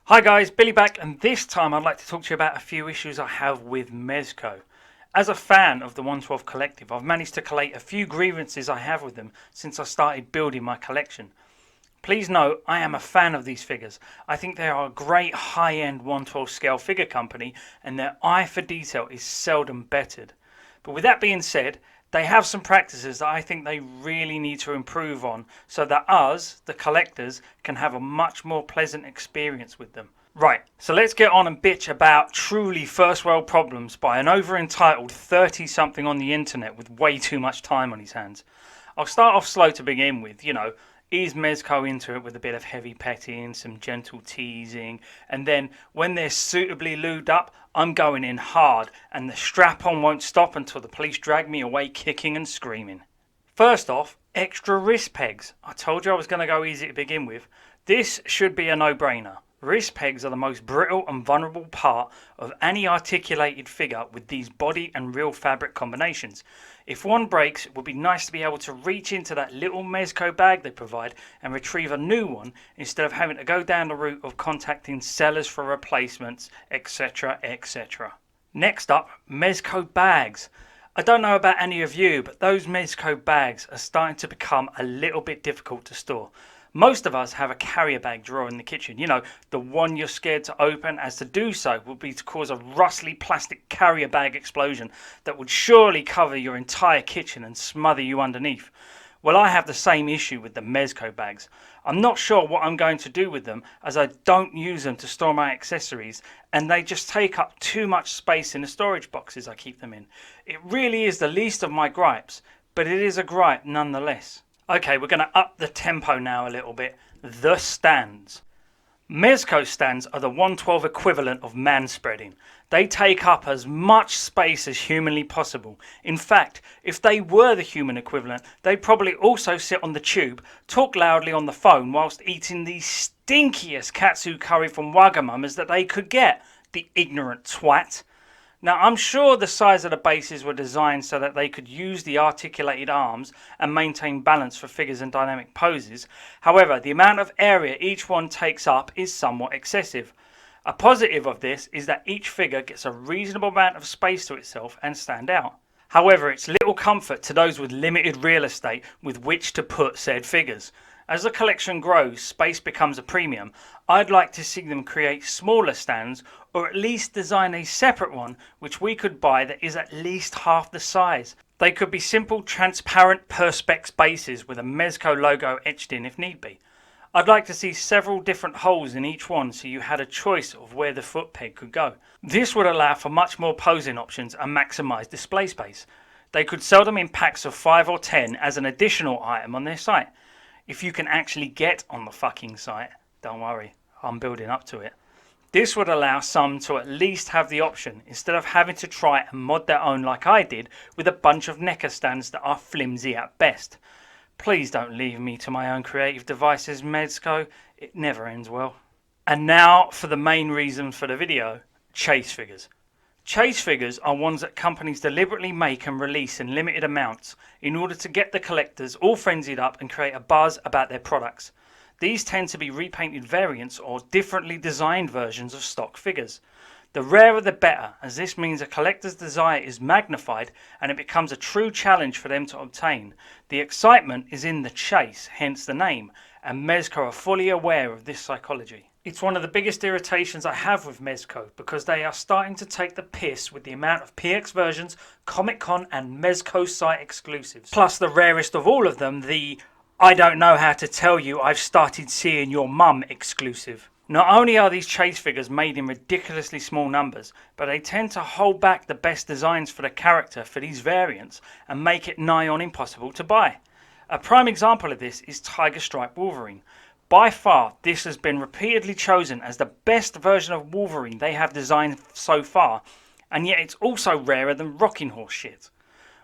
Hi guys, Billy back, and this time I'd like to talk to you about a few issues I have with Mezco. As a fan of the 112 Collective, I've managed to collate a few grievances I have with them since I started building my collection. Please note, I am a fan of these figures. I think they are a great high-end 112 scale figure company, and their eye for detail is seldom bettered. But with that being said, they have some practices that I think they really need to improve on so that us, the collectors, can have a much more pleasant experience with them. Right, so let's get on and bitch about truly first world problems by an over-entitled 30-something on the internet with way too much time on his hands. I'll start off slow to begin with, ease Mezco into it with a bit of heavy petting, some gentle teasing, and then when they're suitably lubed up, I'm going in hard, and the strap-on won't stop until the police drag me away kicking and screaming. First off, extra wrist pegs. I told you I was going to go easy to begin with. This should be a no-brainer. Wrist pegs are the most brittle and vulnerable part of any articulated figure with these body and real fabric combinations. If one breaks, it would be nice to be able to reach into that little Mezco bag they provide and retrieve a new one instead of having to go down the route of contacting sellers for replacements, etc, etc. Next up, Mezco bags. I don't know about any of you, but those Mezco bags are starting to become a little bit difficult to store. Most of us have a carrier bag drawer in the kitchen, the one you're scared to open, as to do so would be to cause a rustly plastic carrier bag explosion that would surely cover your entire kitchen and smother you underneath. Well, I have the same issue with the Mezco bags. I'm not sure what I'm going to do with them, as I don't use them to store my accessories, and they just take up too much space in the storage boxes I keep them in. It really is the least of my gripes, but it is a gripe nonetheless. Okay, we're going to up the tempo now a little bit. The stands. Mezco stands are the 112 equivalent of manspreading. They take up as much space as humanly possible. In fact, if they were the human equivalent, they'd probably also sit on the tube, talk loudly on the phone whilst eating the stinkiest katsu curry from Wagamamas that they could get. The ignorant twat. Now, I'm sure the size of the bases were designed so that they could use the articulated arms and maintain balance for figures and dynamic poses. However, the amount of area each one takes up is somewhat excessive. A positive of this is that each figure gets a reasonable amount of space to itself and stand out. However, it's little comfort to those with limited real estate with which to put said figures. As the collection grows, space becomes a premium. I'd like to see them create smaller stands, or at least design a separate one which we could buy that is at least half the size. They could be simple transparent perspex bases with a Mezco logo etched in if need be. I'd like to see several different holes in each one so you had a choice of where the foot peg could go. This would allow for much more posing options and maximise display space. They could sell them in packs of 5 or 10 as an additional item on their site. If you can actually get on the fucking site, don't worry, I'm building up to it. This would allow some to at least have the option, instead of having to try and mod their own like I did with a bunch of necker stands that are flimsy at best. Please don't leave me to my own creative devices, Mezco. It never ends well. And now for the main reason for the video, chase figures. Chase figures are ones that companies deliberately make and release in limited amounts in order to get the collectors all frenzied up and create a buzz about their products. These tend to be repainted variants or differently designed versions of stock figures. The rarer the better, as this means a collector's desire is magnified and it becomes a true challenge for them to obtain. The excitement is in the chase, hence the name, and Mezco are fully aware of this psychology. It's one of the biggest irritations I have with Mezco because they are starting to take the piss with the amount of PX versions, Comic Con and Mezco site exclusives. Plus the rarest of all of them, the I don't know how to tell you I've started seeing your mum exclusive. Not only are these chase figures made in ridiculously small numbers, but they tend to hold back the best designs for the character for these variants and make it nigh on impossible to buy. A prime example of this is Tiger Stripe Wolverine. By far, this has been repeatedly chosen as the best version of Wolverine they have designed so far, and yet it's also rarer than rocking horse shit.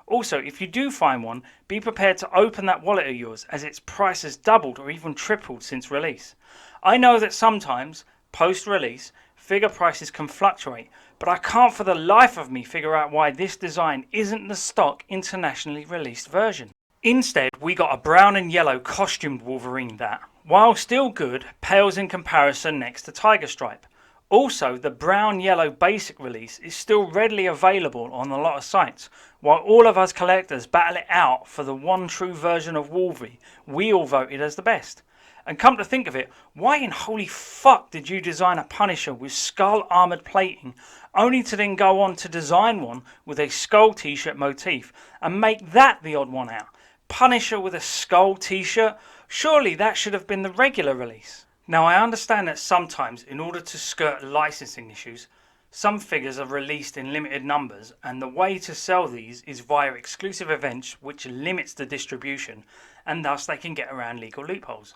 Also, if you do find one, be prepared to open that wallet of yours, as its price has doubled or even tripled since release. I know that sometimes, post-release, figure prices can fluctuate, but I can't for the life of me figure out why this design isn't the stock internationally released version. Instead, we got a brown and yellow costumed Wolverine that, while still good, pales in comparison next to Tiger Stripe. Also, the brown-yellow basic release is still readily available on a lot of sites. While all of us collectors battle it out for the one true version of Wolverine, we all voted as the best. And come to think of it, why in holy fuck did you design a Punisher with skull armoured plating, only to then go on to design one with a skull t-shirt motif and make that the odd one out? Punisher with a skull t-shirt? Surely that should have been the regular release. Now I understand that sometimes, in order to skirt licensing issues, some figures are released in limited numbers, and the way to sell these is via exclusive events which limits the distribution, and thus they can get around legal loopholes.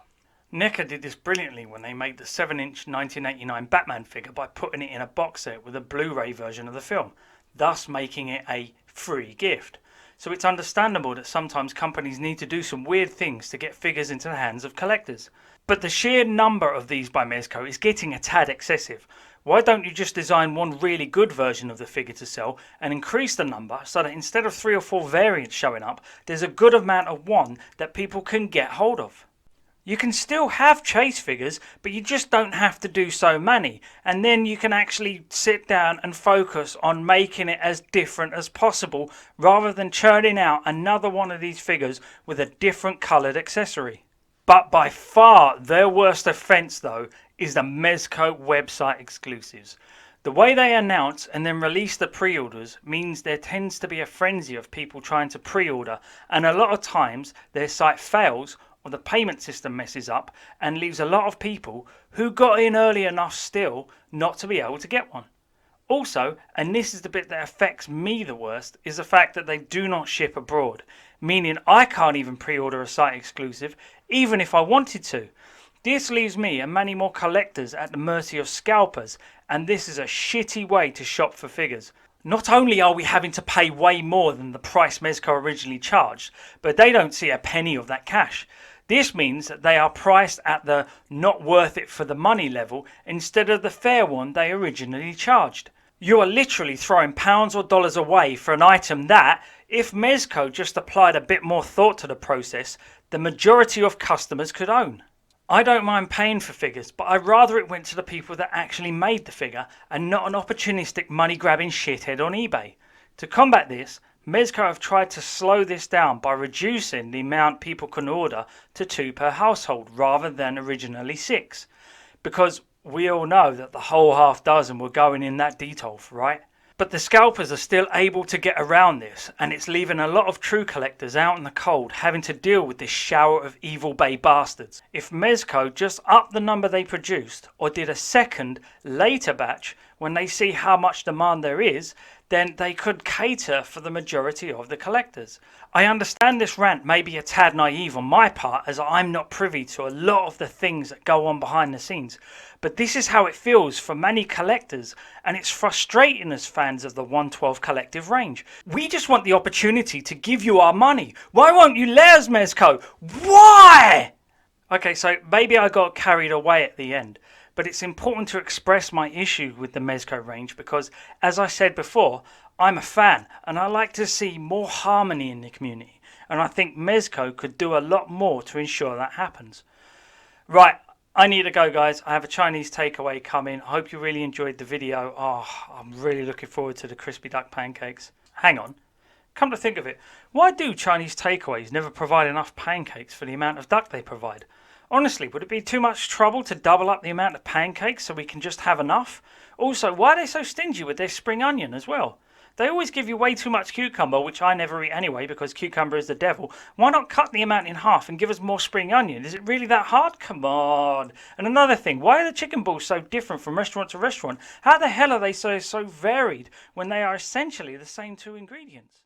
NECA did this brilliantly when they made the 7-inch 1989 Batman figure by putting it in a box set with a Blu-ray version of the film, thus making it a free gift. So it's understandable that sometimes companies need to do some weird things to get figures into the hands of collectors. But the sheer number of these by Mezco is getting a tad excessive. Why don't you just design one really good version of the figure to sell and increase the number so that instead of 3 or 4 variants showing up, there's a good amount of one that people can get hold of? You can still have chase figures, but you just don't have to do so many, and then you can actually sit down and focus on making it as different as possible rather than churning out another one of these figures with a different coloured accessory. But by far their worst offence though is the Mezco website exclusives. The way they announce and then release the pre-orders means there tends to be a frenzy of people trying to pre-order, and a lot of times their site fails or the payment system messes up and leaves a lot of people who got in early enough still not to be able to get one. Also, and this is the bit that affects me the worst, is the fact that they do not ship abroad, meaning I can't even pre-order a site exclusive even if I wanted to. This leaves me and many more collectors at the mercy of scalpers, and this is a shitty way to shop for figures. Not only are we having to pay way more than the price Mezco originally charged, but they don't see a penny of that cash. This means that they are priced at the not worth it for the money level instead of the fair one they originally charged. You are literally throwing pounds or dollars away for an item that, if Mezco just applied a bit more thought to the process, the majority of customers could own. I don't mind paying for figures, but I'd rather it went to the people that actually made the figure and not an opportunistic money-grabbing shithead on eBay. To combat this, Mezco have tried to slow this down by reducing the amount people can order to 2 per household rather than originally 6. Because we all know that the whole half dozen were going in that detolf, right? But the scalpers are still able to get around this, and it's leaving a lot of true collectors out in the cold having to deal with this shower of evil bay bastards. If Mezco just upped the number they produced or did a second, later batch when they see how much demand there is, then they could cater for the majority of the collectors. I understand this rant may be a tad naive on my part, as I'm not privy to a lot of the things that go on behind the scenes, but this is how it feels for many collectors, and it's frustrating as fans of the 112 collective range. We just want the opportunity to give you our money. Why won't you let us, Mezco? Why? Okay, so maybe I got carried away at the end, but it's important to express my issue with the Mezco range because, as I said before, I'm a fan and I like to see more harmony in the community, and I think Mezco could do a lot more to ensure that happens. Right, I need to go, guys. I have a Chinese takeaway coming. I hope you really enjoyed the video. Oh, I'm really looking forward to the crispy duck pancakes. Hang on. Come to think of it, why do Chinese takeaways never provide enough pancakes for the amount of duck they provide? Honestly, would it be too much trouble to double up the amount of pancakes so we can just have enough? Also, why are they so stingy with their spring onion as well? They always give you way too much cucumber, which I never eat anyway because cucumber is the devil. Why not cut the amount in half and give us more spring onion? Is it really that hard? Come on. And another thing, why are the chicken balls so different from restaurant to restaurant? How the hell are they so varied when they are essentially the same 2 ingredients?